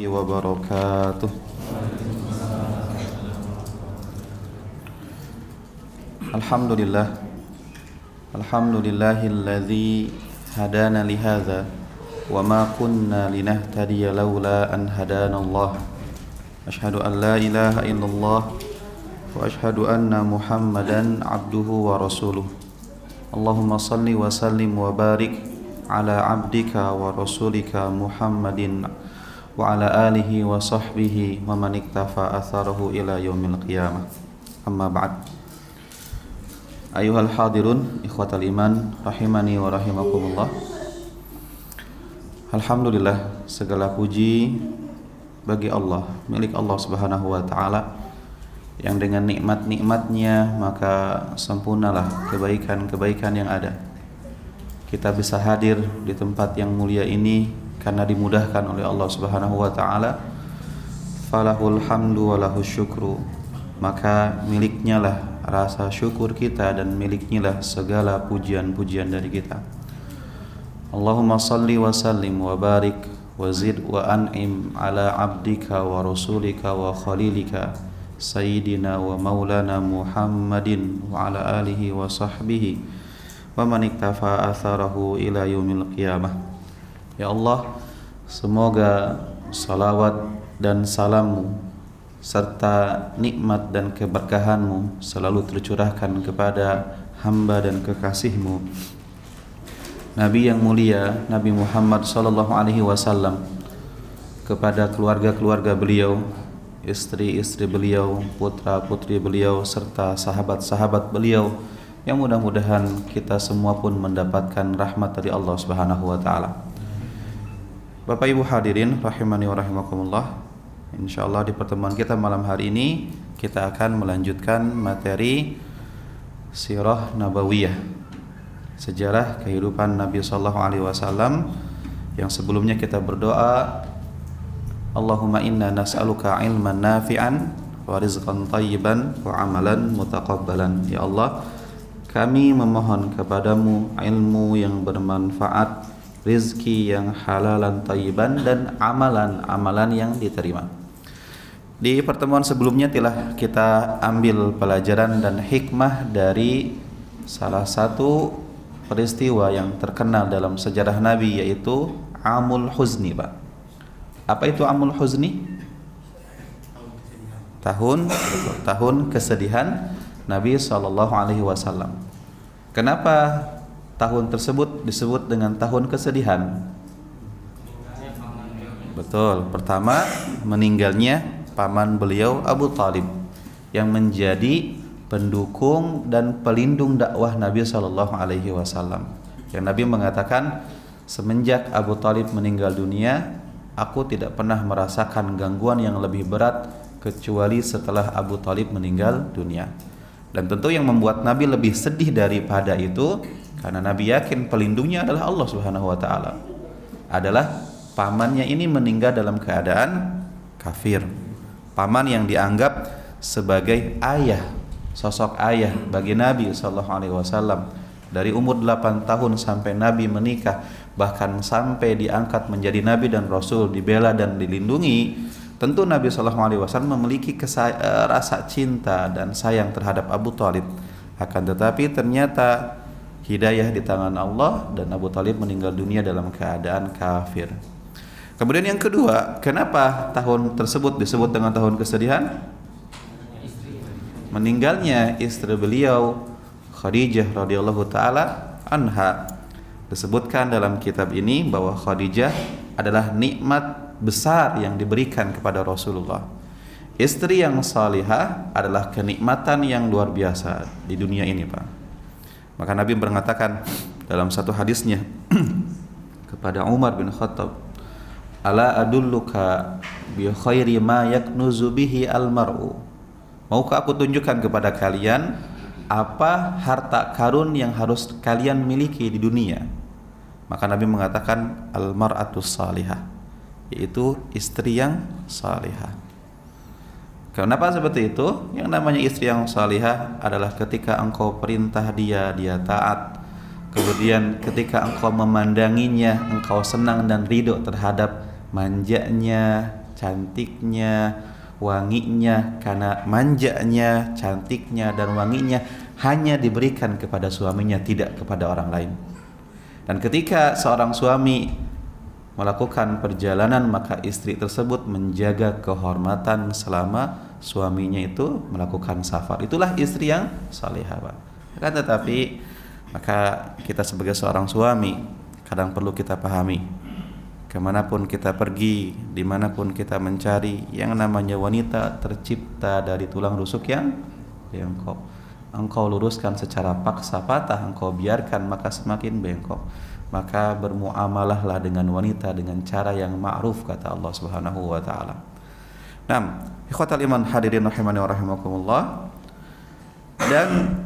wabarakatuh. Alhamdulillah. Alhamdulillahilladzi hadana lihadza wa ma kunna linahtadiya laula an hadanallah. Asyhadu an la ilaha illallah wa asyhadu anna Muhammadan abduhu wa rasuluh. Allahumma salli wa sallim wa barik ala abdika wa rasulika Muhammadin wa ala alihi wa sahbihi wa man iktafa atharahu ila yaumil qiyamah. Amma ba'd. Ayuhal hadirun ikhwatal iman rahimani wa rahimakumullah. Alhamdulillah, segala puji bagi Allah, milik Allah Subhanahu wa taala, yang dengan nikmat-nikmatnya maka sempurnalah kebaikan-kebaikan yang ada. Kita bisa hadir di tempat yang mulia ini karena dimudahkan oleh Allah Subhanahu wa taala. Falahul hamdu wa lahus syukru. Maka miliknya lah rasa syukur kita dan miliknya lah segala pujian-pujian dari kita. Allahumma salli wa sallim wa barik wa zid wa an'im ala abdika wa rasulika wa khalilika Sayyidina wa maulana Muhammadin wa ala alihi wa sahbihi wa man iktafa atharahu ila yaumil qiyamah. Ya Allah, semoga salawat dan salammu serta nikmat dan keberkahanmu selalu tercurahkan kepada hamba dan kekasihmu Nabi yang mulia, Nabi Muhammad sallallahu alaihi wasallam, kepada keluarga-keluarga beliau, istri-istri beliau, putra-putri beliau, serta sahabat-sahabat beliau, yang mudah-mudahan kita semua pun mendapatkan rahmat dari Allah Subhanahu wa taala. Bapak Ibu hadirin rahimani wa rahimakumullah. Insyaallah di pertemuan kita malam hari ini kita akan melanjutkan materi Sirah Nabawiyah, sejarah kehidupan Nabi sallallahu alaihi wasallam, yang sebelumnya kita berdoa, Allahumma inna nas'aluka ilman nafi'an wa rizqan thayyiban wa amalan mutaqabbalan. Ya Allah, kami memohon kepadamu ilmu yang bermanfaat, rizki yang halalan thayyiban, dan amalan-amalan yang diterima. Di pertemuan sebelumnya telah kita ambil pelajaran dan hikmah dari salah satu peristiwa yang terkenal dalam sejarah Nabi, yaitu Amul Huzni, Pak. Apa itu Amul Huzni? Tahun kesedihan Nabi SAW. Kenapa tahun tersebut disebut dengan tahun kesedihan? Betul, pertama meninggalnya paman beliau Abu Talib, yang menjadi pendukung dan pelindung dakwah Nabi SAW. Yang Nabi mengatakan, semenjak Abu Talib meninggal dunia, aku tidak pernah merasakan gangguan yang lebih berat kecuali setelah Abu Talib meninggal dunia. Dan tentu yang membuat Nabi lebih sedih daripada itu, karena Nabi yakin pelindungnya adalah Allah Subhanahu wa taala, adalah pamannya ini meninggal dalam keadaan kafir. Paman yang dianggap sebagai ayah, sosok ayah bagi Nabi sallallahu alaihi wasallam, dari umur 8 tahun sampai Nabi menikah, bahkan sampai diangkat menjadi Nabi dan Rasul, dibela dan dilindungi. Tentu Nabi sallallahu alaihi wasallam memiliki rasa cinta dan sayang terhadap Abu Talib. Akan tetapi ternyata hidayah di tangan Allah, dan Abu Talib meninggal dunia dalam keadaan kafir. Kemudian yang kedua, kenapa tahun tersebut disebut dengan tahun kesedihan? Meninggalnya istri beliau Khadijah radhiyallahu taala anha. Disebutkan dalam kitab ini bahwa Khadijah adalah nikmat besar yang diberikan kepada Rasulullah. Istri yang salihah adalah kenikmatan yang luar biasa di dunia ini, Pak. Maka Nabi mengatakan dalam satu hadisnya kepada Umar bin Khattab, ala adulluka bi khairi ma yaknuzu bihi almar'u. Maukah aku tunjukkan kepada kalian apa harta karun yang harus kalian miliki di dunia? Maka Nabi mengatakan almar'atus salihah, yaitu istri yang salihah. Kenapa seperti itu? Yang namanya istri yang salihah adalah ketika engkau perintah dia, dia taat. Kemudian ketika engkau memandanginya, engkau senang dan ridho terhadap manjanya, cantiknya, wanginya, karena manjanya, cantiknya dan wanginya hanya diberikan kepada suaminya, tidak kepada orang lain. Dan ketika seorang suami melakukan perjalanan, maka istri tersebut menjaga kehormatan selama suaminya itu melakukan safar. Itulah istri yang salihah. Akan tetapi maka kita sebagai seorang suami kadang perlu kita pahami, kemanapun kita pergi, dimanapun kita mencari, yang namanya wanita tercipta dari tulang rusuk yang bengkok. Engkau luruskan secara paksa patah, engkau biarkan maka semakin bengkok. Maka bermuamalahlah dengan wanita dengan cara yang ma'ruf, kata Allah Subhanahu wa taala. Naam, ikhwatal iman hadirin rahimani wa rahimakumullah. Dan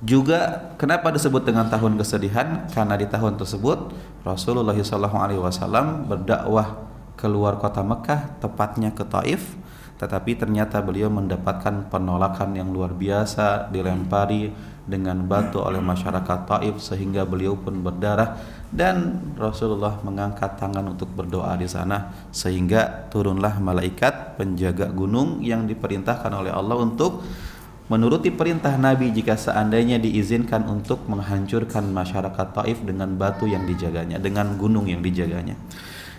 juga kenapa disebut dengan tahun kesedihan? Karena di tahun tersebut Rasulullah SAW berdakwah keluar kota Mekah, tepatnya ke Taif, tetapi ternyata beliau mendapatkan penolakan yang luar biasa, dilempari dengan batu oleh masyarakat Taif sehingga beliau pun berdarah, dan Rasulullah mengangkat tangan untuk berdoa di sana sehingga turunlah malaikat penjaga gunung yang diperintahkan oleh Allah untuk menuruti perintah Nabi jika seandainya diizinkan untuk menghancurkan masyarakat Taif dengan batu yang dijaganya, dengan gunung yang dijaganya.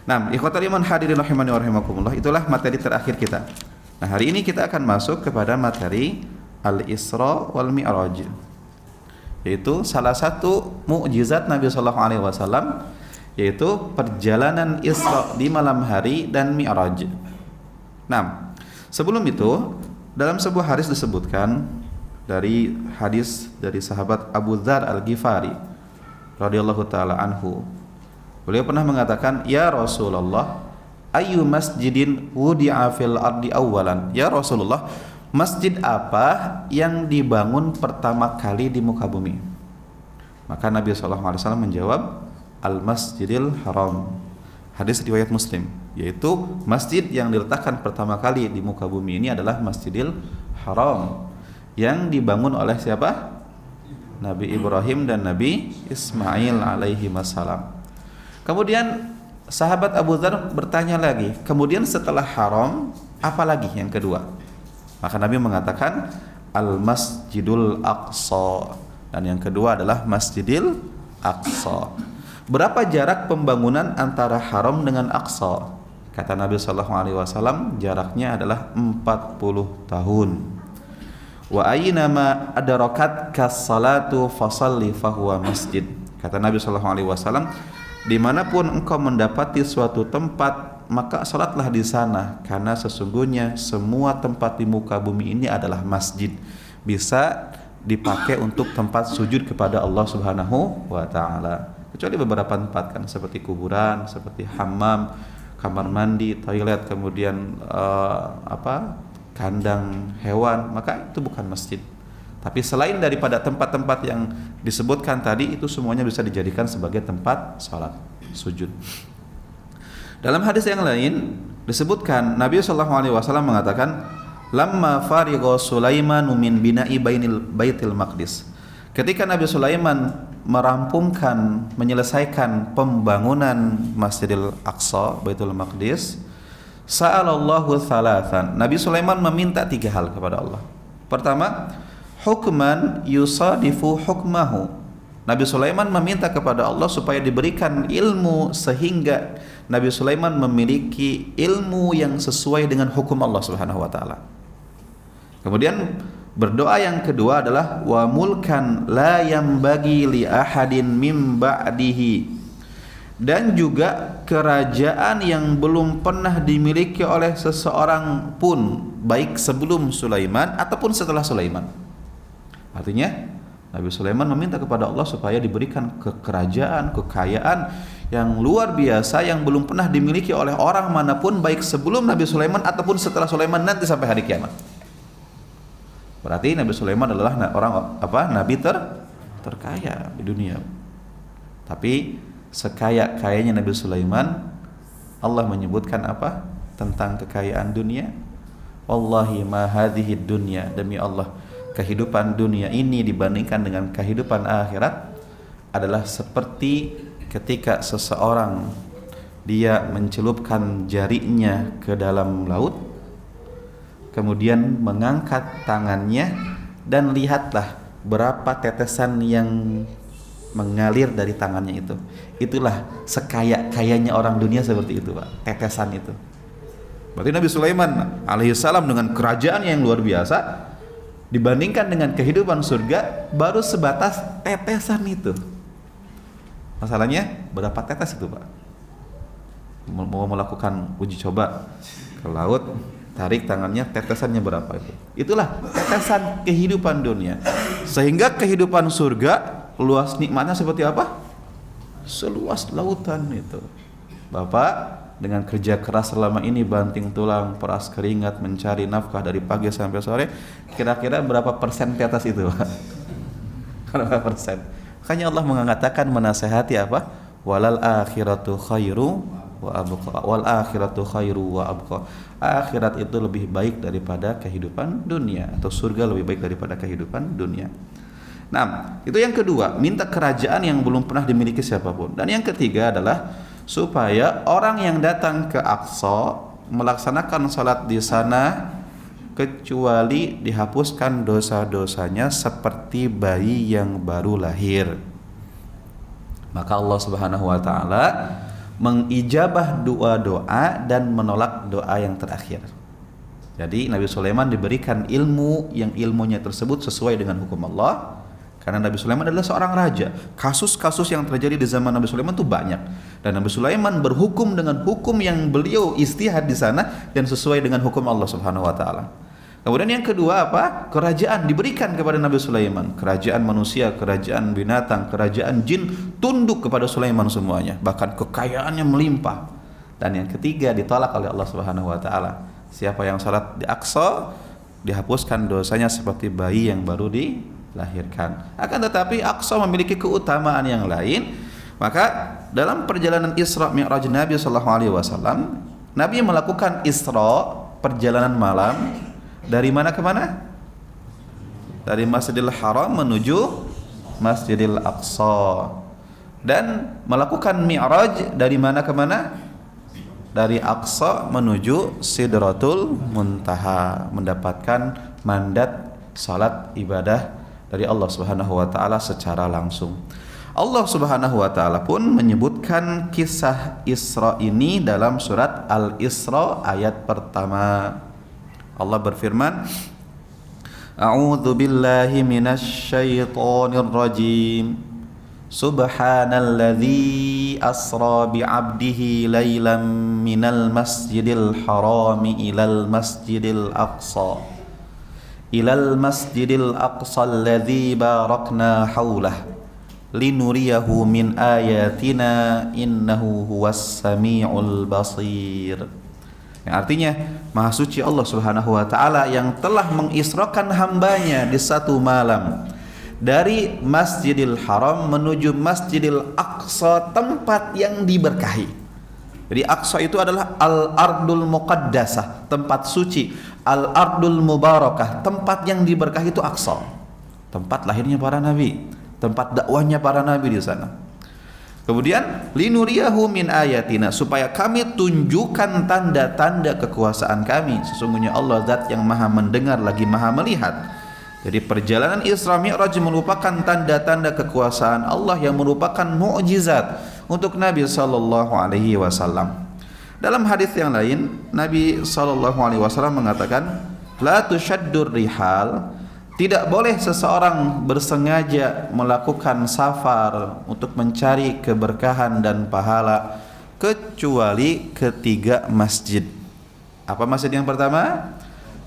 Nah, ikhwatal iman hadirin rahimani wa rahimakumullah, itulah materi terakhir kita. Nah, hari ini kita akan masuk kepada materi Al-Isra wal Mi'raj, yaitu salah satu mukjizat Nabi sallallahu alaihi wasallam, yaitu perjalanan Isra di malam hari dan Mi'raj. Nah, sebelum itu dalam sebuah hadis disebutkan dari hadis dari sahabat Abu Dzar Al-Ghifari radhiyallahu taala anhu. Beliau pernah mengatakan, "Ya Rasulullah, ayyu masjidin wudi'a fil ardi awwalan?" Ya Rasulullah, masjid apa yang dibangun pertama kali di muka bumi? Maka Nabi SAW menjawab, Al-Masjidil Haram. Hadis riwayat Muslim, yaitu masjid yang diletakkan pertama kali di muka bumi ini adalah Masjidil Haram, yang dibangun oleh siapa? Nabi Ibrahim dan Nabi Ismail alaihi wassalam. Kemudian sahabat Abu Dzar bertanya lagi, kemudian setelah haram apa lagi yang kedua? Maka Nabi mengatakan Al-Masjidul Aqsa, dan yang kedua adalah Masjidil Aqsa. Berapa jarak pembangunan antara haram dengan Aqsa? Kata Nabi sallallahu alaihi wasallam, jaraknya adalah 40 tahun. Wa aynama adrakat kas-salatu fasalli fahuwa masjid. Kata Nabi sallallahu alaihi wasallam, dimanapun engkau mendapati suatu tempat, maka salatlah di sana, karena sesungguhnya semua tempat di muka bumi ini adalah masjid, bisa dipakai untuk tempat sujud kepada Allah Subhanahu wa taala. Kecuali beberapa tempat kan, seperti kuburan, seperti hammam, kamar mandi, toilet, kemudian kandang hewan, maka itu bukan masjid. Tapi selain daripada tempat-tempat yang disebutkan tadi, itu semuanya bisa dijadikan sebagai tempat salat, sujud. Dalam hadis yang lain disebutkan Nabi SAW mengatakan, lamma farigha Sulaiman min bina'i baitil maqdis. Ketika Nabi Sulaiman merampungkan, menyelesaikan pembangunan Masjidil Aqsa, Baitul Maqdis, sa'alallahu thalathan. Nabi Sulaiman meminta 3 hal kepada Allah. Pertama, hukman yusadifu hukmahu. Nabi Sulaiman meminta kepada Allah supaya diberikan ilmu sehingga Nabi Sulaiman memiliki ilmu yang sesuai dengan hukum Allah Subhanahu wa taala. Kemudian berdoa yang kedua adalah wa mulkan la yambagi li ahadin mim ba'dihi, dan juga kerajaan yang belum pernah dimiliki oleh seseorang pun, baik sebelum Sulaiman ataupun setelah Sulaiman. Artinya Nabi Sulaiman meminta kepada Allah supaya diberikan kerajaan, kekayaan yang luar biasa yang belum pernah dimiliki oleh orang manapun, baik sebelum Nabi Sulaiman ataupun setelah Sulaiman nanti sampai hari kiamat. Berarti Nabi Sulaiman adalah nabi terkaya di dunia. Tapi sekaya-kayanya Nabi Sulaiman, Allah menyebutkan apa tentang kekayaan dunia? Wallahi ma hadhihi dunya, demi Allah, kehidupan dunia ini dibandingkan dengan kehidupan akhirat adalah seperti ketika seseorang dia mencelupkan jarinya ke dalam laut, kemudian mengangkat tangannya, dan lihatlah berapa tetesan yang mengalir dari tangannya itu. Itulah sekaya-kayanya orang dunia seperti itu, Pak, tetesan itu. Berarti Nabi Sulaiman alaihissalam dengan kerajaan yang luar biasa dibandingkan dengan kehidupan surga baru sebatas tetesan itu. Masalahnya berapa tetes itu, Pak? Mau melakukan uji coba ke laut, tarik tangannya, tetesannya berapa itu? Itulah tetesan kehidupan dunia. Sehingga kehidupan surga luas nikmatnya seperti apa? Seluas lautan itu. Bapak dengan kerja keras selama ini, banting tulang, peras keringat, mencari nafkah dari pagi sampai sore, kira-kira berapa persen di atas itu, Pak? Berapa persen? Makanya Allah mengatakan, menasehati apa? Walal akhiratu khairu wa abqa. Wal akhiratu khairu wa abqa. Akhirat itu lebih baik daripada kehidupan dunia, atau surga lebih baik daripada kehidupan dunia. Nah, itu yang kedua, minta kerajaan yang belum pernah dimiliki siapapun. Dan yang ketiga adalah supaya orang yang datang ke Aqsa melaksanakan salat di sana kecuali dihapuskan dosa-dosanya seperti bayi yang baru lahir. Maka Allah Subhanahu wa taala mengijabah doa-doa dan menolak doa yang terakhir. Jadi Nabi Sulaiman diberikan ilmu yang ilmunya tersebut sesuai dengan hukum Allah. Karena Nabi Sulaiman adalah seorang raja. Kasus-kasus yang terjadi di zaman Nabi Sulaiman itu banyak. Dan Nabi Sulaiman berhukum dengan hukum yang beliau istihad di sana dan sesuai dengan hukum Allah Subhanahu wa taala. Kemudian yang kedua apa? Kerajaan diberikan kepada Nabi Sulaiman. Kerajaan manusia, kerajaan binatang, kerajaan jin tunduk kepada Sulaiman semuanya. Bahkan kekayaannya melimpah. Dan yang ketiga ditolak oleh Allah Subhanahu wa taala. Siapa yang salat di Aqsa dihapuskan dosanya seperti bayi yang baru dilahirkan. Akan tetapi Aqsa memiliki keutamaan yang lain. Maka dalam perjalanan Isra Mi'raj Nabi sallallahu alaihi wasallam, Nabi melakukan Isra, perjalanan malam dari mana ke mana? Dari Masjidil Haram menuju Masjidil Aqsa. Dan melakukan Mi'raj dari mana ke mana? Dari Aqsa menuju Sidratul Muntaha, mendapatkan mandat salat ibadah dari Allah Subhanahu wa taala secara langsung. Allah Subhanahu wa taala pun menyebutkan kisah Isra ini dalam surat Al-Isra ayat pertama. Allah berfirman, A'udzu billahi minasy syaithanir rajim. Subhanalladzi asra bi'abdihi lailan minal masjidil harami ilal masjidil aqsa. Ilal masjidil aqsa alladzi barakna haulah linuriyahu min ayatina innahu huwas samiul basir. Yang artinya Maha Suci Allah Subhanahu wa taala yang telah mengisrakan hambanya di satu malam dari Masjidil Haram menuju Masjidil Aqsa, tempat yang diberkahi. Jadi Aqsa itu adalah Al-Ardul Muqaddasah, tempat suci. Al-Ardul Mubarakah, tempat yang diberkahi itu Aqsa. Tempat lahirnya para nabi, tempat dakwahnya para nabi di sana. Kemudian linuriyahu min ayatina, supaya kami tunjukkan tanda-tanda kekuasaan kami. Sesungguhnya Allah zat yang maha mendengar lagi maha melihat. Jadi perjalanan Isra Mi'raj merupakan tanda-tanda kekuasaan Allah yang merupakan mukjizat untuk Nabi sallallahu alaihi wasallam. Dalam hadis yang lain, Nabi sallallahu alaihi wasallam mengatakan, la tushaddur rihal, tidak boleh seseorang bersengaja melakukan safar untuk mencari keberkahan dan pahala kecuali ketiga masjid. Apa masjid yang pertama?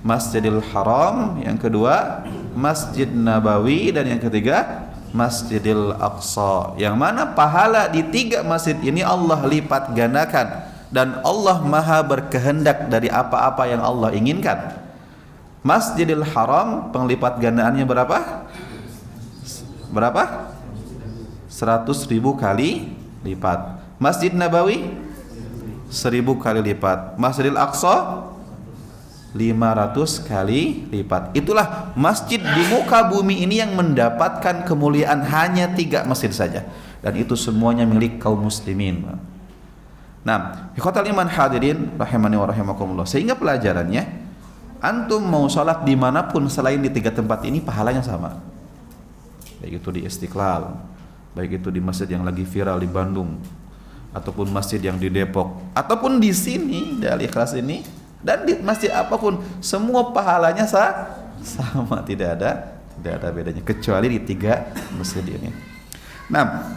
Masjidil Haram, yang kedua Masjid Nabawi, dan yang ketiga Masjidil Aqsa. Yang mana pahala di tiga masjid ini Allah lipat gandakan, dan Allah maha berkehendak dari apa-apa yang Allah inginkan. Masjidil Haram penglipat gandaannya berapa? Berapa? 100.000 kali lipat. Masjid Nabawi 1.000 kali lipat. Masjidil Aqsa 500 kali lipat. Itulah masjid di muka bumi ini yang mendapatkan kemuliaan hanya 3 masjid saja, dan itu semuanya milik kaum muslimin. Nah, ikhwatal iman hadirin rahimani wa rahimakumullah. Sehingga pelajarannya, antum mau sholat dimanapun selain di 3 tempat ini pahalanya sama. Baik itu di Istiqlal, baik itu di masjid yang lagi viral di Bandung, ataupun masjid yang di Depok, ataupun di sini di Al-Ikhlas ini, dan di masjid apapun, semua pahalanya sama, tidak ada bedanya, kecuali di 3 masjid ini. Nah,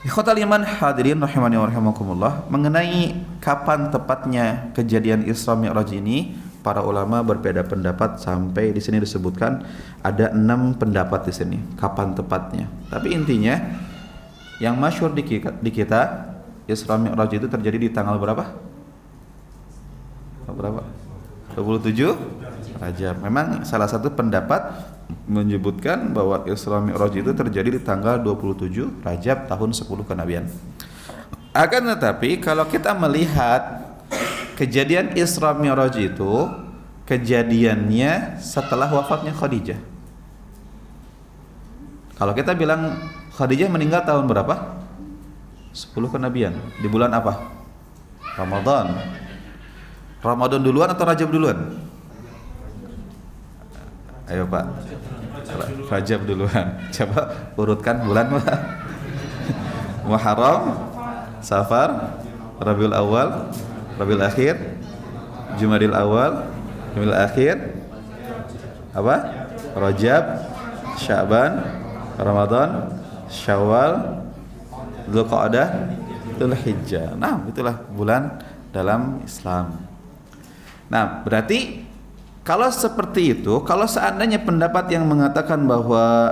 ikhwatal iman hadirin rahimani wa rahimakumullah, mengenai kapan tepatnya kejadian Isra Mi'raj ini, para ulama berbeda pendapat sampai di sini disebutkan ada 6 pendapat di sini kapan tepatnya. Tapi intinya yang masyhur di kita Isra Mi'raj itu terjadi di tanggal berapa? 27 Rajab. Memang salah satu pendapat menyebutkan bahwa Isra Mi'raj itu terjadi di tanggal 27 Rajab tahun 10 kenabian. Akan tetapi kalau kita melihat kejadian Isra Mi'raj itu kejadiannya setelah wafatnya Khadijah. Kalau kita bilang Khadijah meninggal tahun berapa? 10 kenabian. Di bulan apa? Ramadan. Ramadan duluan atau Rajab duluan? Ayo Pak, Rajab duluan. Coba urutkan bulan Pak. Muharram, Safar, Rabiul Awal, Rabiul Akhir, Jumadil Awal, Jumadil Akhir, apa? Rajab, Sya'ban, Ramadan, Syawal, Dzulqa'dah, Dzulhijjah. Nah, itulah bulan dalam Islam. Nah, berarti kalau seperti itu, kalau seandainya pendapat yang mengatakan bahwa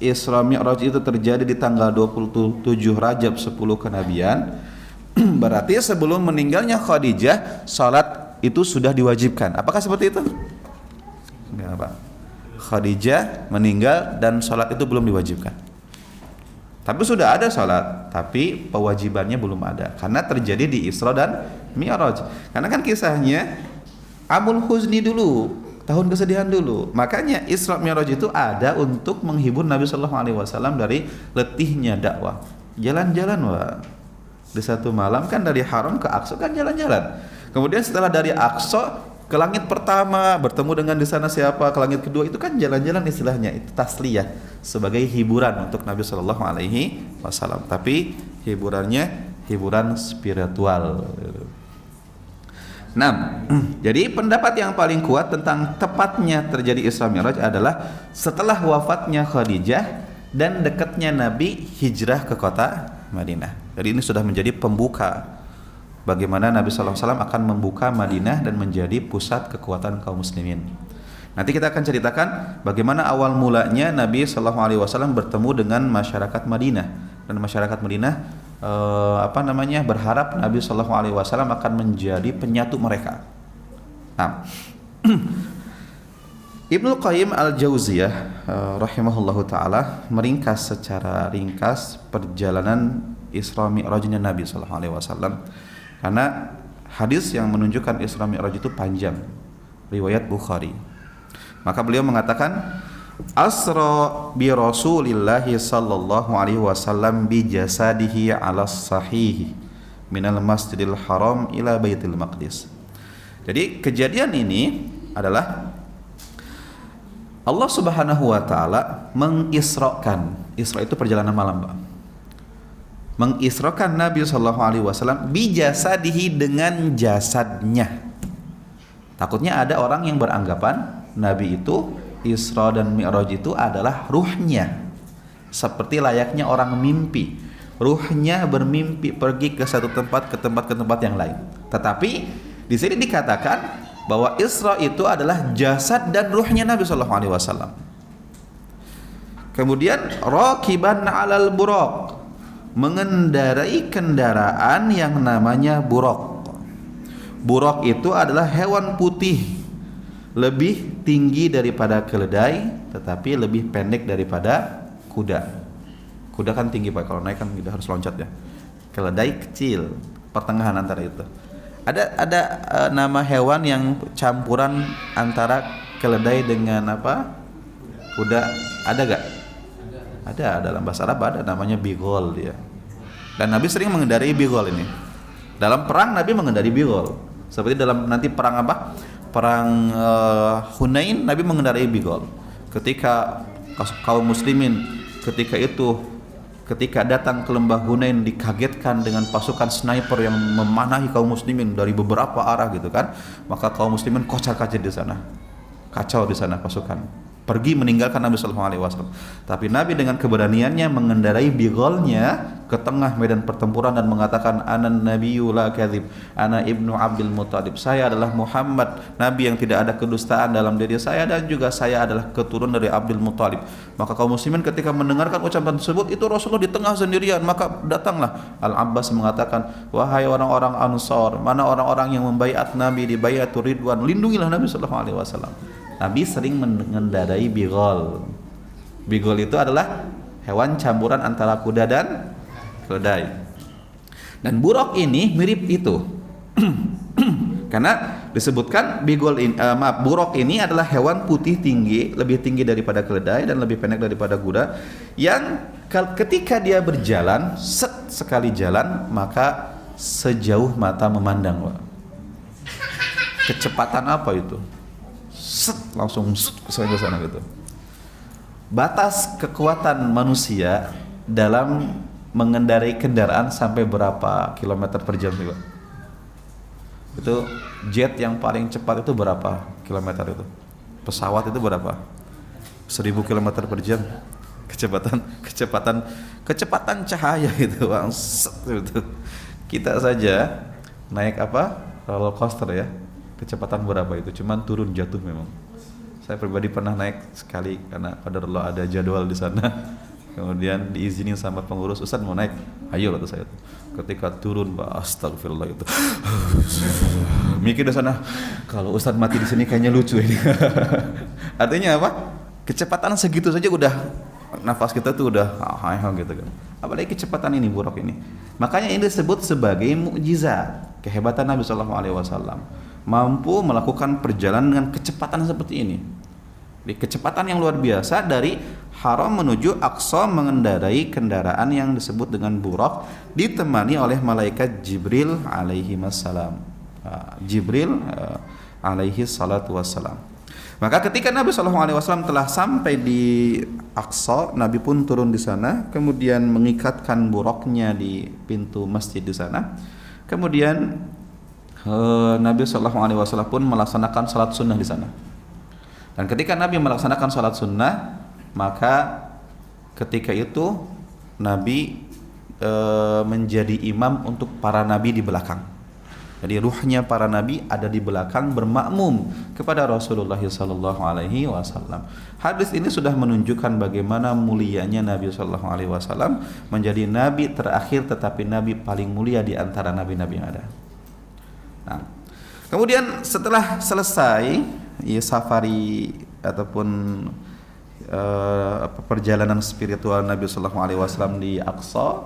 Isra Mi'raj itu terjadi di tanggal 27 Rajab 10 kenabian, berarti sebelum meninggalnya Khadijah, salat itu sudah diwajibkan. Apakah seperti itu? Enggak, Pak. Khadijah meninggal dan salat itu belum diwajibkan. Tapi sudah ada salat, tapi pewajibannya belum ada karena terjadi di Isra dan Mi'raj. Karena kan kisahnya Amul Huzni dulu, tahun kesedihan dulu. Makanya Isra Mi'raj itu ada untuk menghibur Nabi sallallahu alaihi wasallam dari letihnya dakwah. Jalan-jalan, Wak. Di satu malam kan dari Haram ke Aqsa kan jalan-jalan. Kemudian setelah dari Aqsa ke langit pertama, bertemu dengan di sana siapa, ke langit kedua, itu kan jalan-jalan istilahnya. Itu tasliyah, sebagai hiburan untuk Nabi sallallahu alaihi wasallam. Tapi hiburannya hiburan spiritual. Nah, jadi pendapat yang paling kuat tentang tepatnya terjadi Isra Mi'raj adalah setelah wafatnya Khadijah dan dekatnya Nabi hijrah ke kota Madinah. Jadi ini sudah menjadi pembuka bagaimana Nabi SAW akan membuka Madinah dan menjadi pusat kekuatan kaum muslimin. Nanti kita akan ceritakan bagaimana awal mulanya Nabi SAW bertemu dengan masyarakat Madinah, dan masyarakat Madinah berharap Nabi SAW akan menjadi penyatu mereka. Nah, Ibnu Qayyim Al-Jauziyah rahimahullahu taala meringkas secara ringkas perjalanan Isra Mi'rajnya Nabi SAW, karena hadis yang menunjukkan Isra Mi'raj itu panjang, riwayat Bukhari. Maka beliau mengatakan, Asra bi Rasulillahi sallallahu alaihi wasallam bi jasadihi ala sahih minal Masjidil Haram ila Baitul Maqdis. Jadi kejadian ini adalah Allah Subhanahu wa taala mengisrakan. Isra itu perjalanan malam, Pak. Mengisrakan Nabi sallallahu alaihi wasallam bi jasadihi, dengan jasadnya. Takutnya ada orang yang beranggapan Nabi itu Isra dan Mi'raj itu adalah ruhnya, seperti layaknya orang mimpi. Ruhnya bermimpi pergi ke satu tempat ke tempat yang lain. Tetapi di sini dikatakan bahwa Isra itu adalah jasad dan ruhnya Nabi sallallahu alaihi wasallam. Kemudian raqiban 'alal buraq, mengendarai kendaraan yang namanya buraq. Buraq itu adalah hewan putih, lebih tinggi daripada keledai tetapi lebih pendek daripada kuda. Kuda kan tinggi, Pak, kalau naik kan kita harus loncat ya. Keledai kecil, pertengahan antara itu. Ada nama hewan yang campuran antara keledai dengan apa? Kuda, ada gak? Ada, dalam bahasa Arab ada namanya bigol dia. Dan Nabi sering mengendarai bigol ini. Dalam perang Nabi mengendari bigol. Seperti dalam nanti perang apa? Perang Hunain, Nabi mengendarai bigol. Ketika kaum muslimin ketika datang ke lembah Hunain dikagetkan dengan pasukan sniper yang memanahi kaum muslimin dari beberapa arah gitu kan, maka kaum muslimin kocar-kacir di sana, kacau di sana pasukan, pergi meninggalkan Nabi Sallallahu Alaihi Wasallam. Tapi Nabi dengan keberaniannya mengendarai bigolnya ke tengah medan pertempuran dan mengatakan, Ana nabiyyu la kadzib, ana ibnu Abdul Muttalib, saya adalah Muhammad, nabi yang tidak ada kedustaan dalam diri saya, dan juga saya adalah keturunan dari Abdul Muttalib. Maka kaum muslimin ketika mendengarkan ucapan tersebut, itu Rasulullah di tengah sendirian, maka datanglah Al-Abbas mengatakan, wahai orang-orang Ansar, mana orang-orang yang membaiat Nabi di baiatur ridwan, lindungilah Nabi Sallallahu Alaihi Wasallam. Nabi sering mengendarai bigol. Bigol itu adalah hewan campuran antara kuda dan keledai. Dan buruk ini mirip itu. Karena disebutkan buruk ini adalah hewan putih tinggi, lebih tinggi daripada keledai dan lebih pendek daripada kuda, yang ketika dia berjalan, sekali jalan, maka sejauh mata memandang. Kecepatan apa itu? Langsung ke sana gitu. Batas kekuatan manusia dalam mengendarai kendaraan sampai berapa kilometer per jam sih, Pak? Itu jet yang paling cepat itu berapa kilometer itu? Pesawat itu berapa? 1000 kilometer per jam. Kecepatan cahaya itu, Bang. Gitu. Kita saja naik roller coaster ya. Kecepatan berapa itu? Cuman turun jatuh memang. Saya pribadi pernah naik sekali karena qadarullah ada jadwal di sana. Kemudian diizinin sama pengurus, Ustaz mau naik, ayo kata saya. Ketika turun, astagfirullah itu. Mikir di sana, kalau Ustaz mati di sini kayaknya lucu ini. Artinya apa? Kecepatan segitu saja udah nafas kita tuh udah gitu kan. Apalagi kecepatan ini buruk ini. Makanya ini disebut sebagai mukjizat, kehebatan Nabi sallallahu alaihi wasallam. Mampu melakukan perjalanan dengan kecepatan seperti ini. Di kecepatan yang luar biasa dari Haram menuju Aqsa mengendarai kendaraan yang disebut dengan buraq, ditemani oleh malaikat Jibril alaihi wassalam. Alaihi salatu wassalam. Maka ketika Nabi sallallahu alaihi wasallam telah sampai di Aqsa, Nabi pun turun di sana, kemudian mengikatkan buraqnya di pintu masjid di sana. Kemudian Nabi Shallallahu Alaihi Wasallam pun melaksanakan salat sunnah di sana. Dan ketika Nabi melaksanakan salat sunnah, maka ketika itu Nabi menjadi imam untuk para nabi di belakang. Jadi ruhnya para nabi ada di belakang bermakmum kepada Rasulullah Shallallahu Alaihi Wasallam. Hadis ini sudah menunjukkan bagaimana mulianya Nabi Shallallahu Alaihi Wasallam menjadi nabi terakhir, tetapi nabi paling mulia di antara nabi-nabi yang ada. Nah, kemudian setelah selesai safari ataupun perjalanan spiritual Nabi Sallallahu Alaihi Wasallam di Aqsa,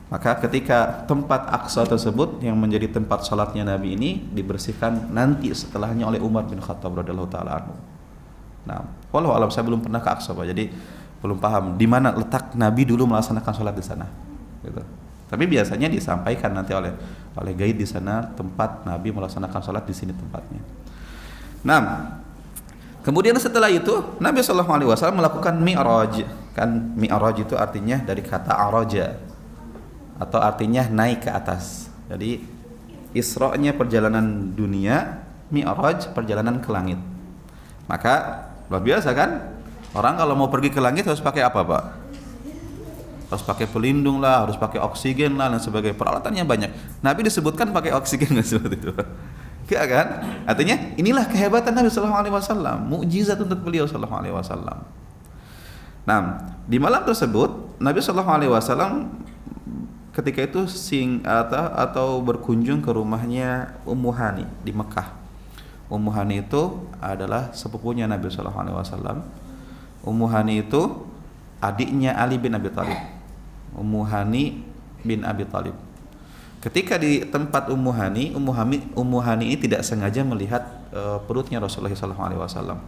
maka ketika tempat Aqsa tersebut yang menjadi tempat salatnya Nabi ini dibersihkan nanti setelahnya oleh Umar bin Khattab radhiyallahu taala anhu. Nah, walau alam saya belum pernah ke Aqsa, Pak, jadi belum paham di mana letak Nabi dulu melaksanakan salat di sana. Gitu. Tapi biasanya disampaikan nanti oleh gaid di sana tempat Nabi melaksanakan salat, di sini tempatnya. Nah, kemudian setelah itu Nabi Shallallahu Alaihi Wasallam melakukan mi'raj. Kan mi'raj itu artinya dari kata araja atau artinya naik ke atas. Jadi Isra-nya perjalanan dunia, mi'raj perjalanan ke langit. Maka luar biasa kan? Orang kalau mau pergi ke langit harus pakai apa, Pak? Harus pakai pelindung lah, harus pakai oksigen lah dan sebagainya. Peralatannya banyak. Nabi disebutkan pakai oksigen nggak seperti itu? Ya kan? Artinya inilah kehebatan Nabi Sallallahu Alaihi Wasallam, mukjizat untuk beliau Sallallahu Alaihi Wasallam. Nah, di malam tersebut Nabi Sallallahu Alaihi Wasallam ketika itu atau berkunjung ke rumahnya Ummu Hani di Mekah. Ummu Hani itu adalah sepupunya Nabi Sallallahu Alaihi Wasallam. Ummu Hani itu adiknya Ali bin Abi Thalib. Ummu Hani bin Abi Thalib. Ketika di tempat Ummu Hani ini tidak sengaja melihat perutnya Rasulullah SAW.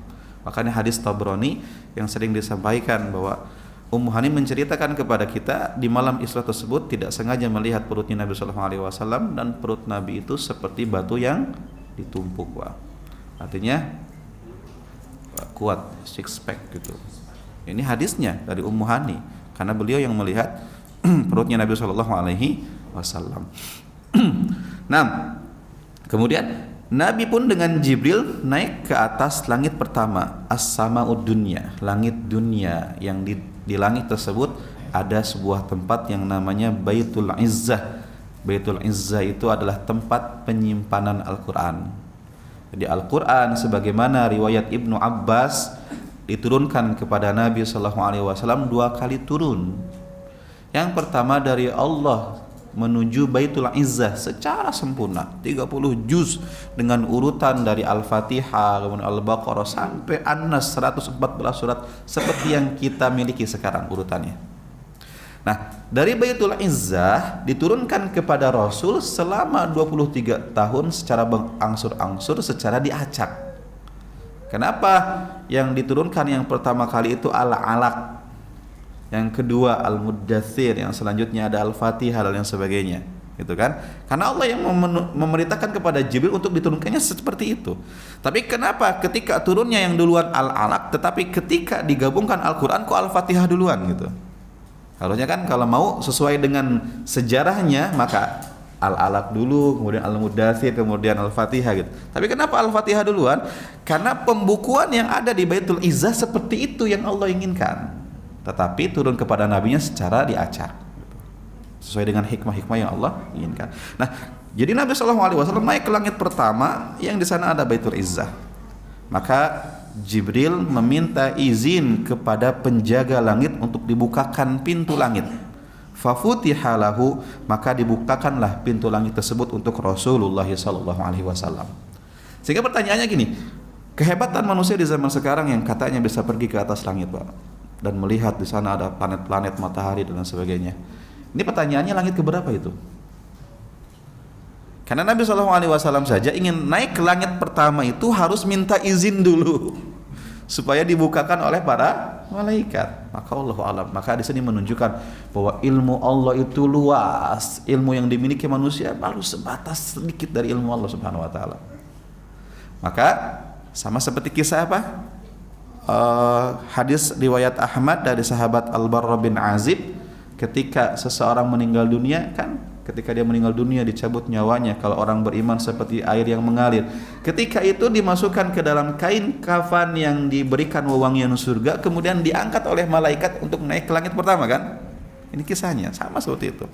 Makanya hadis Tabrani yang sering disampaikan bahwa Ummu Hani menceritakan kepada kita di malam Isra tersebut tidak sengaja melihat perutnya Nabi Shallallahu Alaihi Wasallam dan perut Nabi itu seperti batu yang ditumpuk, Pak. Artinya kuat, six pack gitu. Ini hadisnya dari Ummu Hani karena beliau yang melihat perutnya Nabi Shallallahu Alaihi Wasallam. Nah, kemudian Nabi pun dengan Jibril naik ke atas langit pertama, as-sama'ud dunya, langit dunia, yang di langit tersebut ada sebuah tempat yang namanya Baitul Izzah. Baitul Izzah itu adalah tempat penyimpanan Al-Quran. Jadi Al-Quran sebagaimana riwayat Ibnu Abbas diturunkan kepada Nabi SAW 2 kali turun. Yang pertama dari Allah menuju Baitul Izzah secara sempurna 30 juz dengan urutan dari Al-Fatihah, kemudian Al-Baqarah sampai An-Nas 114 surat seperti yang kita miliki sekarang urutannya. Nah, dari Baitul Izzah diturunkan kepada Rasul selama 23 tahun secara berangsur-angsur, secara diacak. Kenapa yang diturunkan yang pertama kali itu Al-Alaq, yang kedua Al-Muddathir, yang selanjutnya ada Al-Fatihah dan yang sebagainya, gitu kan? Karena Allah yang memerintahkan kepada Jibril untuk diturunkannya seperti itu. Tapi kenapa ketika turunnya yang duluan Al-Alaq, tetapi ketika digabungkan Al-Quran kok Al-Fatihah duluan gitu? Harusnya kan kalau mau sesuai dengan sejarahnya maka Al-Alaq dulu, kemudian Al-Muddathir, kemudian Al-Fatihah gitu. Tapi kenapa Al-Fatihah duluan? Karena pembukuan yang ada di Baitul Izzah seperti itu yang Allah inginkan. Tetapi turun kepada nabinya secara diacak sesuai dengan hikmah-hikmah yang Allah inginkan. Nah, jadi Nabi SAW naik ke langit pertama yang di sana ada Baitul Izzah. Maka Jibril meminta izin kepada penjaga langit untuk dibukakan pintu langit. Fafutiha lahu, maka dibukakanlah pintu langit tersebut untuk Rasulullah SAW. Sehingga pertanyaannya gini, kehebatan manusia di zaman sekarang yang katanya bisa pergi ke atas langit, Pak, dan melihat di sana ada planet-planet, matahari dan sebagainya. Ini pertanyaannya, langit keberapa itu? Karena Nabi SAW saja ingin naik ke langit pertama itu harus minta izin dulu supaya dibukakan oleh para malaikat. Maka Allahu a'lam. Maka di sini menunjukkan bahwa ilmu Allah itu luas. Ilmu yang dimiliki manusia baru sebatas sedikit dari ilmu Allah Subhanahu wa taala. Maka sama seperti kisah apa? Hadis riwayat Ahmad dari sahabat Al-Barra bin Azib, ketika seseorang meninggal dunia, kan ketika dia meninggal dunia dicabut nyawanya, kalau orang beriman seperti air yang mengalir. Ketika itu dimasukkan ke dalam kain kafan yang diberikan wewangian surga, kemudian diangkat oleh malaikat untuk naik ke langit pertama, kan? Ini kisahnya sama seperti itu.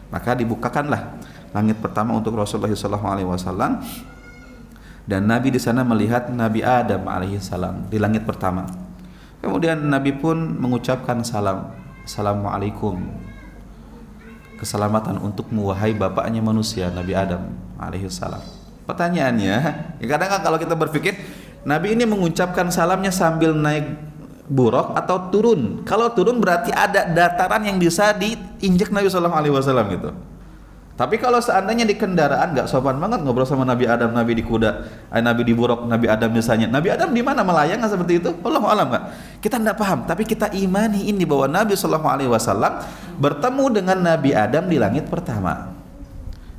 Maka dibukakanlah langit pertama untuk Rasulullah SAW. Dan Nabi di sana melihat Nabi Adam alaihissalam di langit pertama. Kemudian Nabi pun mengucapkan salam, Assalamualaikum, keselamatan untukmu wahai bapaknya manusia, Nabi Adam alaihissalam. Pertanyaannya, ya kadang kan kalau kita berpikir Nabi ini mengucapkan salamnya sambil naik buraq atau turun. Kalau turun berarti ada dataran yang bisa diinjak Nabi SAW gitu. Tapi kalau seandainya di kendaraan nggak sopan banget ngobrol sama Nabi Adam, Nabi di kuda, Nabi di buraq, Nabi Adam misalnya. Nabi Adam di mana, melayang nggak seperti itu? Wallahu a'lam, Pak. Kita tidak paham, tapi kita imani ini bahwa Nabi SAW bertemu dengan Nabi Adam di langit pertama.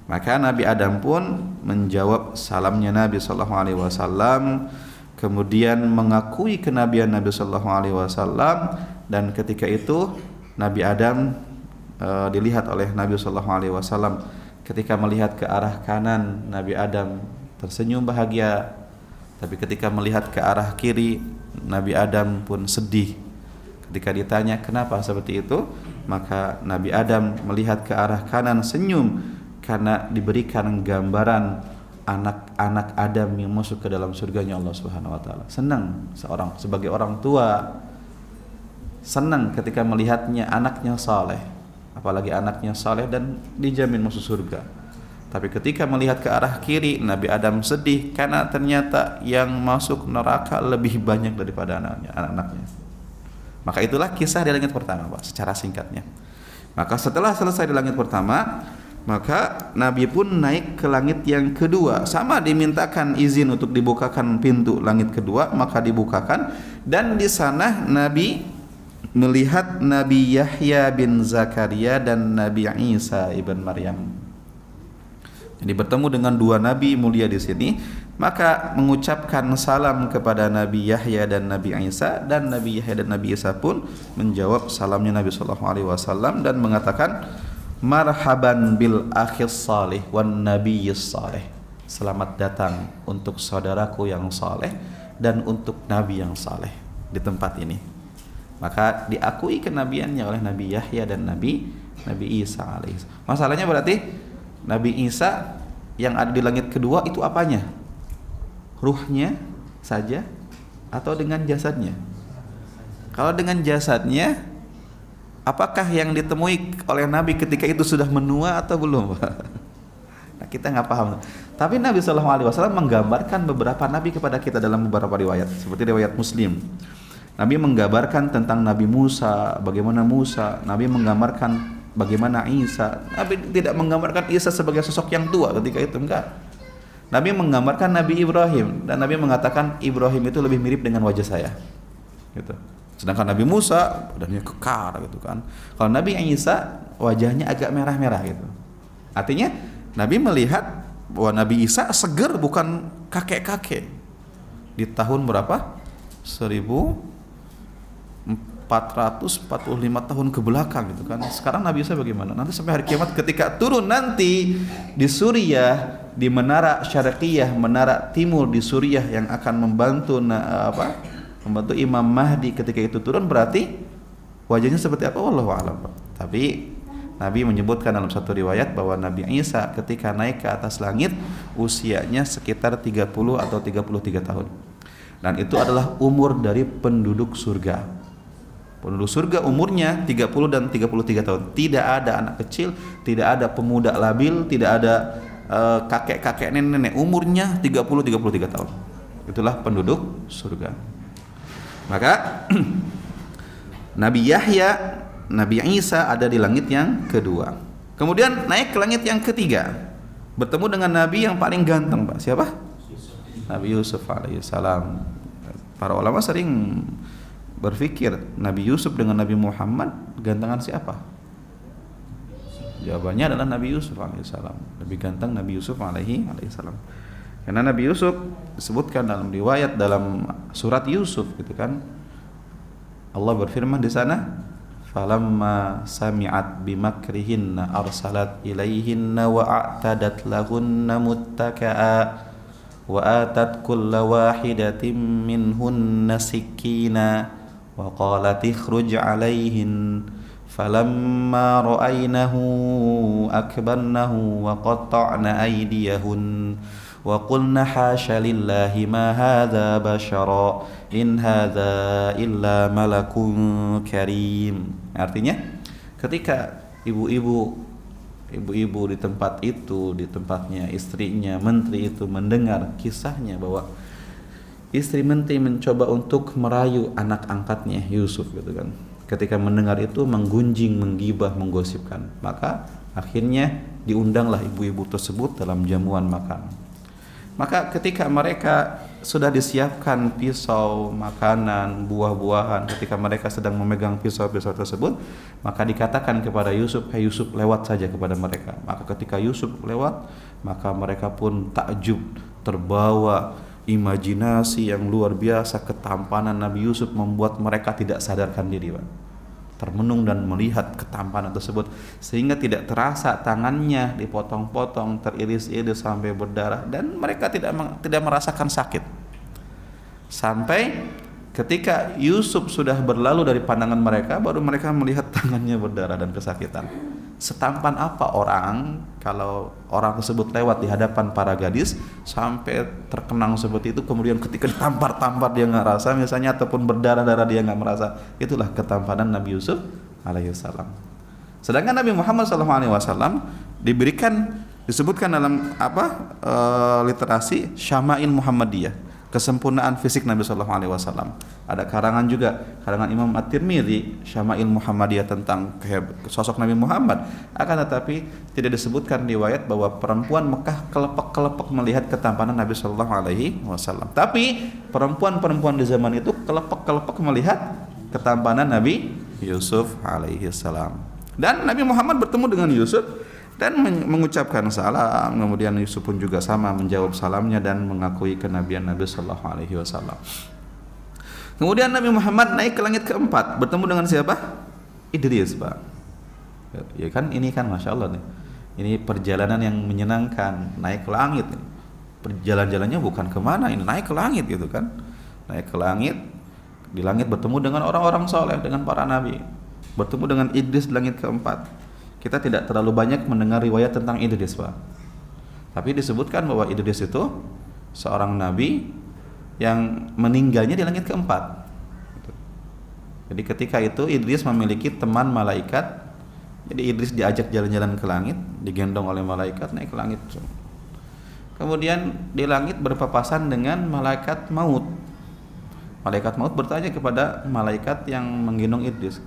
Maka Nabi Adam pun menjawab salamnya Nabi SAW, kemudian mengakui kenabian Nabi SAW, dan ketika itu Nabi Adam dilihat oleh Nabi SAW. Ketika melihat ke arah kanan, Nabi Adam tersenyum bahagia, tapi ketika melihat ke arah kiri, Nabi Adam pun sedih. Ketika ditanya kenapa seperti itu, maka Nabi Adam melihat ke arah kanan senyum karena diberikan gambaran anak-anak Adam yang masuk ke dalam surganya Allah Subhanahu wa taala. Senang seorang sebagai orang tua, senang ketika melihatnya anaknya saleh, apalagi anaknya saleh dan dijamin masuk surga. Tapi ketika melihat ke arah kiri, Nabi Adam sedih karena ternyata yang masuk neraka lebih banyak daripada anak-anaknya. Maka itulah kisah di langit pertama, Pak, secara singkatnya. Maka setelah selesai di langit pertama, maka Nabi pun naik ke langit yang kedua. Sama dimintakan izin untuk dibukakan pintu langit kedua, maka dibukakan, dan di sana Nabi melihat Nabi Yahya bin Zakaria dan Nabi Isa ibn Maryam. Jadi bertemu dengan dua nabi mulia di sini, maka mengucapkan salam kepada Nabi Yahya dan Nabi Isa, dan Nabi Yahya dan Nabi Isa pun menjawab salamnya Nabi sallallahu alaihi wasallam dan mengatakan marhaban bil akhis salih wan nabiyyis salih. Selamat datang untuk saudaraku yang saleh dan untuk nabi yang saleh di tempat ini. Maka diakui kenabiannya oleh Nabi Yahya dan Nabi Isa alaihissalam. Masalahnya berarti Nabi Isa yang ada di langit kedua itu apanya? Ruhnya saja atau dengan jasadnya? Kalau dengan jasadnya, apakah yang ditemui oleh Nabi ketika itu sudah menua atau belum? Nah, kita nggak paham. Tapi Nabi SAW menggambarkan beberapa Nabi kepada kita dalam beberapa riwayat, seperti riwayat Muslim. Nabi menggambarkan tentang Nabi Musa, bagaimana Musa. Nabi menggambarkan bagaimana Isa. Nabi tidak menggambarkan Isa sebagai sosok yang tua ketika itu, enggak. Nabi menggambarkan Nabi Ibrahim, dan Nabi mengatakan Ibrahim itu lebih mirip dengan wajah saya, gitu. Sedangkan Nabi Musa badannya kekar, gitu kan. Kalau Nabi Isa wajahnya agak merah-merah, gitu. Artinya Nabi melihat bahwa Nabi Isa seger, bukan kakek-kakek. Di tahun berapa? 1445 tahun ke belakang, gitu kan. Sekarang Nabi Isa bagaimana? Nanti sampai hari kiamat ketika turun nanti di Suriah, di menara Syarqiyah, menara timur di Suriah yang akan membantu membantu Imam Mahdi ketika itu turun, berarti wajahnya seperti apa? Wallahu a'lam. Tapi Nabi menyebutkan dalam satu riwayat bahwa Nabi Isa ketika naik ke atas langit usianya sekitar 30 atau 33 tahun. Dan itu adalah umur dari penduduk surga. Penduduk surga umurnya 30 dan 33 tahun. Tidak ada anak kecil, tidak ada pemuda labil, tidak ada kakek-kakek, nenek-nenek. Umurnya 30-33 tahun. Itulah penduduk surga. Maka Nabi Yahya, Nabi Isa ada di langit yang kedua. Kemudian naik ke langit yang ketiga, bertemu dengan Nabi yang paling ganteng, Pak. Siapa? Nabi Yusuf alaihissalam. Para ulama sering berpikir Nabi Yusuf dengan Nabi Muhammad gantengan siapa? Jawabannya adalah Nabi Yusuf alaihissalam. Lebih ganteng Nabi Yusuf alaihissalam. Karena Nabi Yusuf disebutkan dalam riwayat dalam surat Yusuf, gitu kan. Allah berfirman di sana, falamma sami'at bimakrihinna arsalat ilaihinna wa a'tadat lahunna muttaka'a wa atat kulla wahidatin minhunna sikina wa qalat ikhruj alaihin falamma ra'aynahu akbarnahu wa qatta'na aydiyahun wa qulna hasya lillahi ma hadha bashara in hadha illa malakun karim. Artinya ketika ibu-ibu di tempat itu, di tempatnya istrinya menteri itu mendengar kisahnya bahwa istri menteri mencoba untuk merayu anak angkatnya Yusuf, gitu kan. Ketika mendengar itu menggunjing, menggibah, menggosipkan, maka akhirnya diundanglah ibu-ibu tersebut dalam jamuan makan. Maka ketika mereka sudah disiapkan pisau, makanan, buah-buahan, ketika mereka sedang memegang pisau-pisau tersebut, maka dikatakan kepada Yusuf, "Hai Yusuf, lewat saja," kepada mereka. Maka ketika Yusuf lewat, maka mereka pun takjub, terbawa imajinasi yang luar biasa. Ketampanan Nabi Yusuf membuat mereka tidak sadarkan diri, Pak. Termenung dan melihat ketampanan tersebut, sehingga tidak terasa tangannya dipotong-potong, teriris-iris sampai berdarah, dan mereka tidak merasakan sakit. Sampai ketika Yusuf sudah berlalu dari pandangan mereka, baru mereka melihat tangannya berdarah dan kesakitan. Setampan apa orang kalau orang tersebut lewat di hadapan para gadis sampai terkenang seperti itu, kemudian ketika ditampar-tampar dia nggak rasa misalnya, ataupun berdarah-darah dia nggak merasa. Itulah ketampanan Nabi Yusuf alaihissalam. Sedangkan Nabi Muhammad SAW disebutkan dalam literasi Syama'il Muhammadiyah, kesempurnaan fisik Nabi SAW. Ada karangan juga, karangan Imam At-Tirmidzi, Syama'il Muhammadiyah, tentang sosok Nabi Muhammad. Akan tetapi tidak disebutkan riwayat bahwa perempuan Mekah kelepek-kelepek melihat ketampanan Nabi SAW. Tapi perempuan-perempuan di zaman itu kelepek-kelepek melihat ketampanan Nabi Yusuf alaihi salam. Dan Nabi Muhammad bertemu dengan Yusuf dan mengucapkan salam. Kemudian Yusuf pun juga sama menjawab salamnya dan mengakui kenabian Nabi sallallahu alaihi wasallam. Kemudian Nabi Muhammad naik ke langit keempat, bertemu dengan siapa? Idris, Pak. Ya kan, ini kan Masya Allah nih. Ini perjalanan yang menyenangkan, naik ke langit. Perjalan-jalannya bukan kemana, ini naik ke langit gitu kan. Naik ke langit, di langit bertemu dengan orang-orang soleh, dengan para nabi. Bertemu dengan Idris di langit keempat. Kita tidak terlalu banyak mendengar riwayat tentang Idris, Pak. Tapi disebutkan bahwa Idris itu seorang nabi yang meninggalnya di langit keempat. Jadi ketika itu Idris memiliki teman malaikat. Jadi Idris diajak jalan-jalan ke langit, digendong oleh malaikat naik ke langit. Kemudian di langit berpapasan dengan malaikat maut. Malaikat maut bertanya kepada malaikat yang menggendong Idris,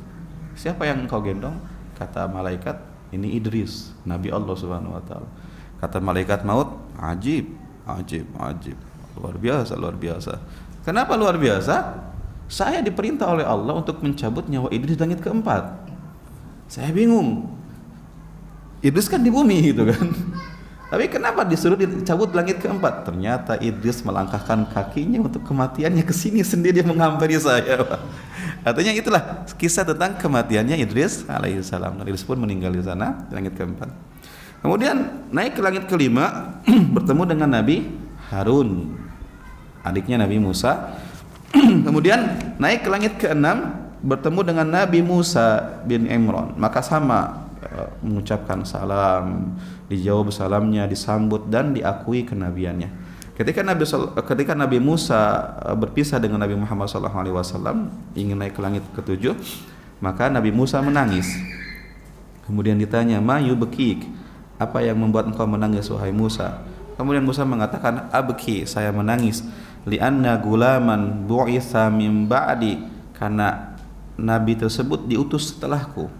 "Siapa yang engkau gendong?" Kata malaikat, "Ini Idris, Nabi Allah Subhanahu wa taala." Kata malaikat maut, "Ajib, ajib, ajib. Luar biasa, luar biasa." Kenapa luar biasa? Saya diperintah oleh Allah untuk mencabut nyawa Idris di langit keempat. Saya bingung. Idris kan di bumi gitu kan. Tapi kenapa disuruh dicabut langit keempat? Ternyata Idris melangkahkan kakinya untuk kematiannya ke sini sendiri menghampiri saya. Artinya itulah kisah tentang kematiannya Idris alaihissalam. Idris pun meninggal di sana di langit keempat. Kemudian naik ke langit kelima bertemu dengan Nabi Harun, adiknya Nabi Musa. Kemudian naik ke langit keenam bertemu dengan Nabi Musa bin Imran, maka sama mengucapkan salam, dijawab salamnya, disambut dan diakui kenabiannya. Ketika Nabi Musa berpisah dengan Nabi Muhammad SAW ingin naik ke langit ketujuh, maka Nabi Musa menangis. Kemudian ditanya, "Ma yubkik?" Apa yang membuat engkau menangis wahai Musa? Kemudian Musa mengatakan, "Abki, saya menangis li'anna gulaman bu'itsa min ba'di," karena Nabi tersebut diutus setelahku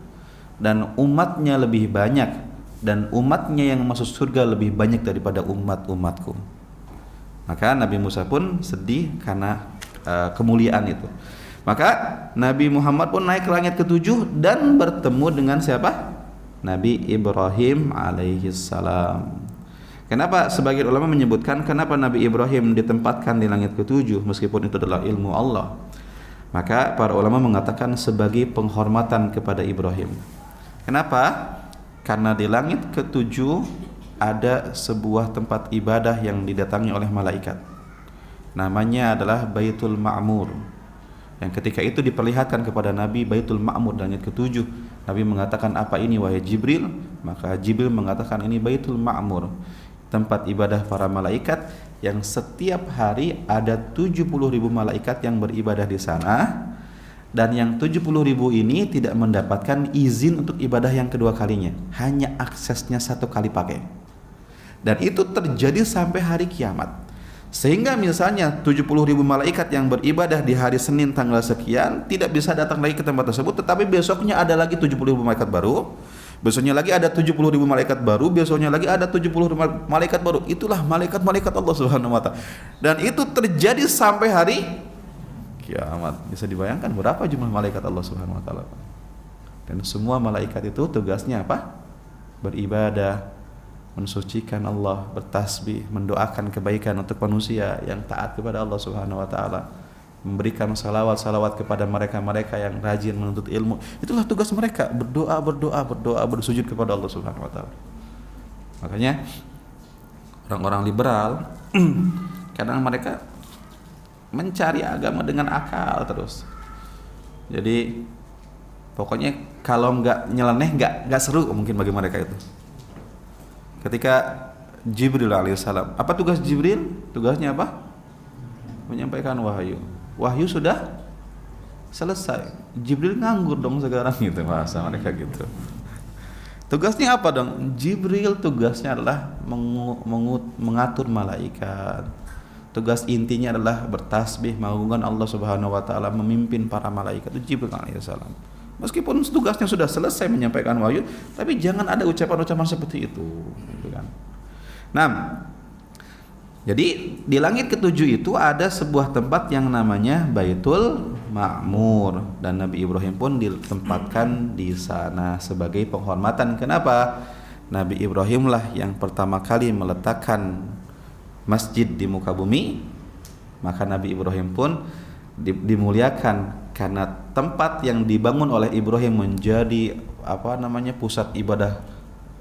dan umatnya lebih banyak dan umatnya yang masuk surga lebih banyak daripada umatku. Maka Nabi Musa pun sedih karena kemuliaan itu. Maka Nabi Muhammad pun naik ke langit ketujuh dan bertemu dengan siapa? Nabi Ibrahim alaihissalam. Kenapa sebagian ulama menyebutkan kenapa Nabi Ibrahim ditempatkan di langit ketujuh meskipun itu adalah ilmu Allah? Maka para ulama mengatakan sebagai penghormatan kepada Ibrahim. Kenapa? Karena di langit ketujuh ada sebuah tempat ibadah yang didatangi oleh malaikat. Namanya adalah Baitul Ma'mur. Yang ketika itu diperlihatkan kepada Nabi Baitul Ma'mur di langit ketujuh. Nabi mengatakan, "Apa ini wahai Jibril?" Maka Jibril mengatakan, "Ini Baitul Ma'mur, tempat ibadah para malaikat yang setiap hari ada 70.000 malaikat yang beribadah di sana, dan yang 70.000 ini tidak mendapatkan izin untuk ibadah yang kedua kalinya, hanya aksesnya satu kali pakai. Dan itu terjadi sampai hari kiamat. Sehingga misalnya 70.000 malaikat yang beribadah di hari Senin tanggal sekian tidak bisa datang lagi ke tempat tersebut, tetapi besoknya ada lagi 70.000 malaikat baru. Besoknya lagi ada 70.000 malaikat baru, besoknya lagi ada 70.000 malaikat baru. Itulah malaikat-malaikat Allah Subhanahu wa taala. Dan itu terjadi sampai hari kiamat. Bisa dibayangkan berapa jumlah malaikat Allah Subhanahu wa taala. Dan semua malaikat itu tugasnya apa? Beribadah, mensucikan Allah, bertasbih, mendoakan kebaikan untuk manusia yang taat kepada Allah Subhanahu wa taala, memberikan salawat kepada mereka-mereka yang rajin menuntut ilmu. Itulah tugas mereka, berdoa, bersujud kepada Allah Subhanahu wa taala. Makanya orang-orang liberal kadang mereka mencari agama dengan akal terus. Jadi pokoknya kalau nggak nyeleneh nggak seru mungkin bagi mereka itu. Ketika Jibril alaihissalam, apa tugas Jibril? Tugasnya apa? Menyampaikan wahyu. Wahyu sudah selesai. Jibril nganggur dong sekarang gitu, bahasa mereka gitu. Tugasnya apa dong? Jibril tugasnya adalah mengatur malaikat. Tugas intinya adalah bertasbih, mengagungkan Allah Subhanahu wa taala, memimpin para malaikat. Itu Jibril alaihissalam. Meskipun tugasnya sudah selesai menyampaikan wahyu, tapi jangan ada ucapan-ucapan seperti itu, gitu kan. Nah, jadi di langit ketujuh itu ada sebuah tempat yang namanya Baitul Ma'mur, dan Nabi Ibrahim pun ditempatkan di sana sebagai penghormatan. Kenapa? Nabi Ibrahim lah yang pertama kali meletakkan masjid di muka bumi, maka Nabi Ibrahim pun dimuliakan karena tempat yang dibangun oleh Ibrahim menjadi pusat ibadah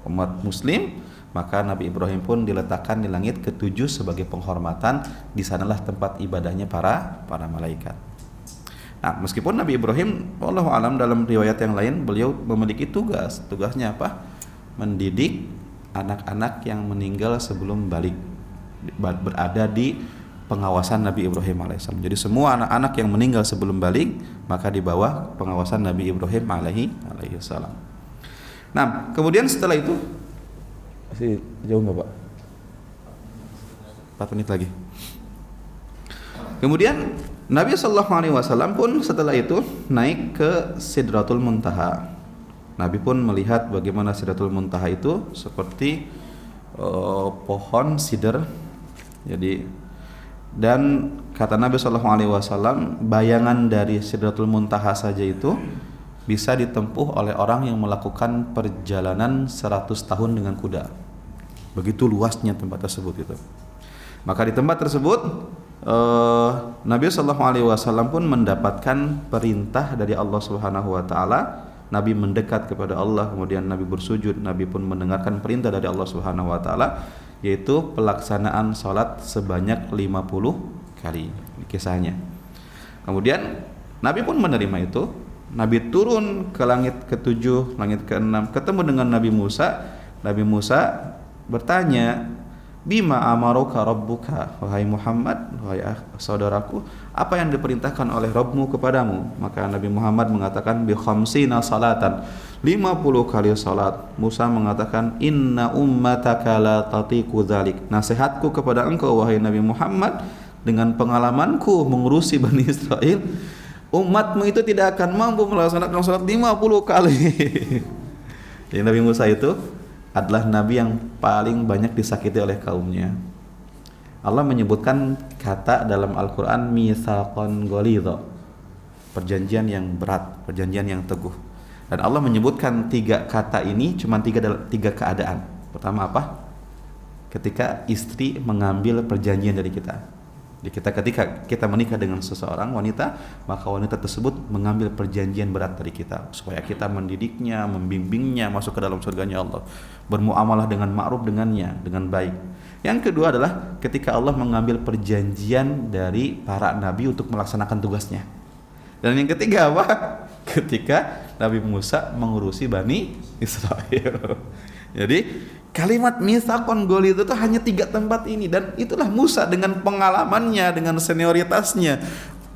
umat muslim. Maka Nabi Ibrahim pun diletakkan di langit ketujuh sebagai penghormatan. Di sanalah tempat ibadahnya para malaikat. Nah, meskipun Nabi Ibrahim wallahu alam dalam riwayat yang lain beliau memiliki tugasnya apa? Mendidik anak-anak yang meninggal sebelum balik, berada di pengawasan Nabi Ibrahim alaihissalam. Jadi semua anak-anak yang meninggal sebelum balik maka di bawah pengawasan Nabi Ibrahim alaihissalam. Nah, kemudian setelah itu masih jauh nggak Pak? 4 menit lagi. Kemudian Nabi SAW pun setelah itu naik ke Sidratul Muntaha. Nabi pun melihat bagaimana Sidratul Muntaha itu seperti pohon sidr. Jadi, dan kata Nabi SAW, bayangan dari Sidratul Muntaha saja itu bisa ditempuh oleh orang yang melakukan perjalanan 100 tahun dengan kuda. Begitu luasnya tempat tersebut itu. Maka di tempat tersebut Nabi SAW pun mendapatkan perintah dari Allah Subhanahu Wa Taala. Nabi mendekat kepada Allah, kemudian Nabi bersujud. Nabi pun mendengarkan perintah dari Allah Subhanahu Wa Taala, yaitu pelaksanaan salat sebanyak 50 kali. Kisahnya. Kemudian Nabi pun menerima itu. Nabi turun ke langit ke-7, langit ke-6, ketemu dengan Nabi Musa. Nabi Musa bertanya, bima amaroka rabbuka, wahai Muhammad, wahai saudaraku, apa yang diperintahkan oleh Rabbmu kepadamu? Maka Nabi Muhammad mengatakan, bi khamsina salatan, 50 kali salat. Musa mengatakan, inna ummataka la tatiku dzalik. Nasihatku kepada engkau wahai Nabi Muhammad, dengan pengalamanku mengurusi Bani Israel, umatmu itu tidak akan mampu melaksanakan salat 50 kali. Jadi Nabi Musa itu adalah nabi yang paling banyak disakiti oleh kaumnya. Allah menyebutkan kata dalam Al-Quran mitsaqan ghalidha, perjanjian yang berat, perjanjian yang teguh. Dan Allah menyebutkan 3 kata ini cuma 3 keadaan. Pertama apa? Ketika istri mengambil perjanjian dari kita. Ketika kita menikah dengan seseorang wanita, maka wanita tersebut mengambil perjanjian berat dari kita supaya kita mendidiknya, membimbingnya masuk ke dalam surganya Allah, bermuamalah dengan ma'ruf dengannya dengan baik. Yang kedua adalah ketika Allah mengambil perjanjian dari para nabi untuk melaksanakan tugasnya. Dan yang ketiga apa? Ketika Nabi Musa mengurusi Bani Israel. Jadi kalimat mitsaqan ghalidha itu hanya 3 tempat ini, dan itulah Musa dengan pengalamannya, dengan senioritasnya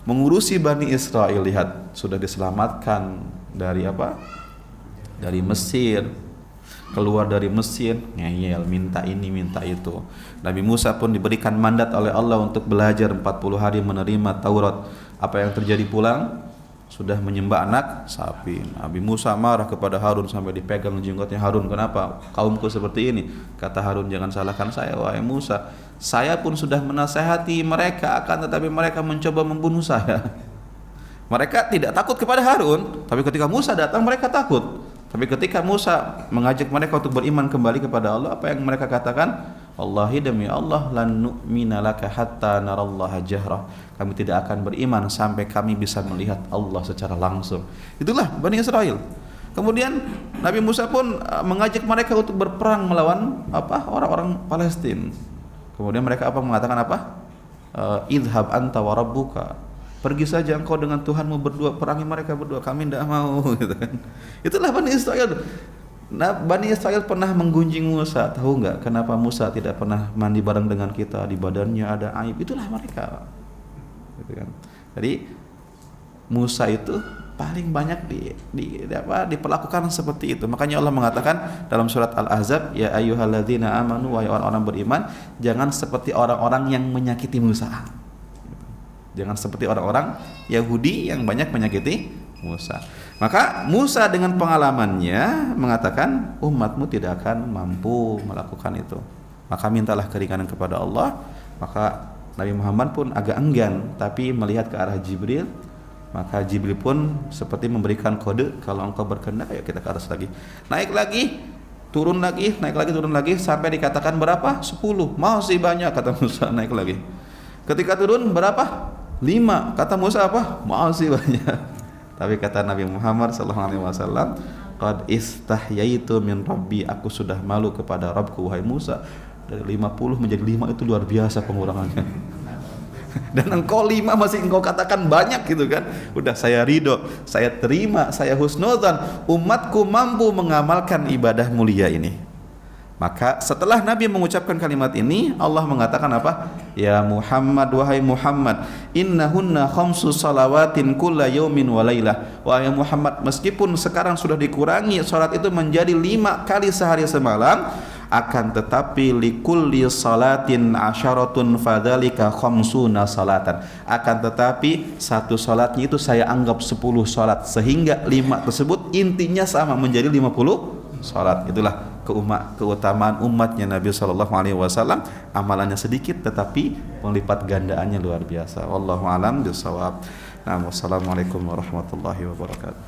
mengurusi Bani Israel. Lihat, sudah diselamatkan dari apa? Dari Mesir, keluar dari Mesir, ngeyel, minta ini, minta itu. Nabi Musa pun diberikan mandat oleh Allah untuk belajar 40 hari menerima Taurat. Apa yang terjadi pulang? Sudah menyembah anak sapi. Nabi Musa marah kepada Harun sampai dipegang jenggotnya. Harun, kenapa kaumku seperti ini? Kata Harun, jangan salahkan saya wahai Musa. Saya pun sudah menasehati mereka, akan tetapi mereka mencoba membunuh saya. Mereka tidak takut kepada Harun, tapi ketika Musa datang mereka takut. Tapi ketika Musa mengajak mereka untuk beriman kembali kepada Allah, apa yang mereka katakan? Wallahi demi Allah, lan nu'mina laka hatta narallaha jahra. Kami tidak akan beriman sampai kami bisa melihat Allah secara langsung. Itulah Bani Israel. Kemudian Nabi Musa pun mengajak mereka untuk berperang melawan orang-orang Palestina. Kemudian mereka mengatakan apa? Idhab anta wa rabbuka. Pergi saja engkau dengan Tuhanmu berdua, perangi mereka berdua, kami tidak mau, gitu kan. Itulah Bani Israel. Nah, Bani Israel pernah menggunjing Musa. Tahu nggak kenapa Musa tidak pernah mandi bareng dengan kita? Di badannya ada aib. Itulah mereka, gitu kan. Jadi Musa itu paling banyak diperlakukan seperti itu. Makanya Allah mengatakan dalam surat Al-Ahzab, ya ayyuhalladzina amanu, wahai orang-orang beriman, jangan seperti orang-orang yang menyakiti Musa. Jangan seperti orang-orang Yahudi yang banyak menyakiti Musa. Maka Musa dengan pengalamannya mengatakan, umatmu tidak akan mampu melakukan itu. Maka mintalah keringanan kepada Allah. Maka Nabi Muhammad pun agak enggan, tapi melihat ke arah Jibril, Maka Jibril pun seperti memberikan kode, kalau engkau berkehendak ayo kita ke atas lagi. Naik lagi, turun lagi, naik lagi, turun lagi, sampai dikatakan berapa? 10. Masih banyak, kata Musa, naik lagi. Ketika turun berapa? 5. Kata Musa apa? Masih banyak. Tapi kata Nabi Muhammad SAW, qad istahyaitu min rabbi, aku sudah malu kepada Rabbku wahai Musa. Dari 50 menjadi 5 itu luar biasa pengurangannya. Dan engkau 5 masih engkau katakan banyak gitu kan. Udah saya ridho, saya terima, saya husnudzan, umatku mampu mengamalkan ibadah mulia ini. Maka setelah Nabi mengucapkan kalimat ini, Allah mengatakan apa? Ya Muhammad, wahai Muhammad, innahunna khamsu salawatin kulla yaumin wa lailah. Wahai Muhammad, meskipun sekarang sudah dikurangi salat itu menjadi 5 kali sehari semalam, akan tetapi likulli salatin asyaratun fadzalika khamsuna salatan. Akan tetapi satu salatnya itu saya anggap 10 salat, sehingga 5 tersebut intinya sama menjadi 50 salat. Itulah keutamaan umatnya Nabi SAW. Amalannya sedikit tetapi pelipat gandaannya luar biasa. Wallahu a'lam bishawab. Nah, wassalamualaikum warahmatullahi wabarakatuh.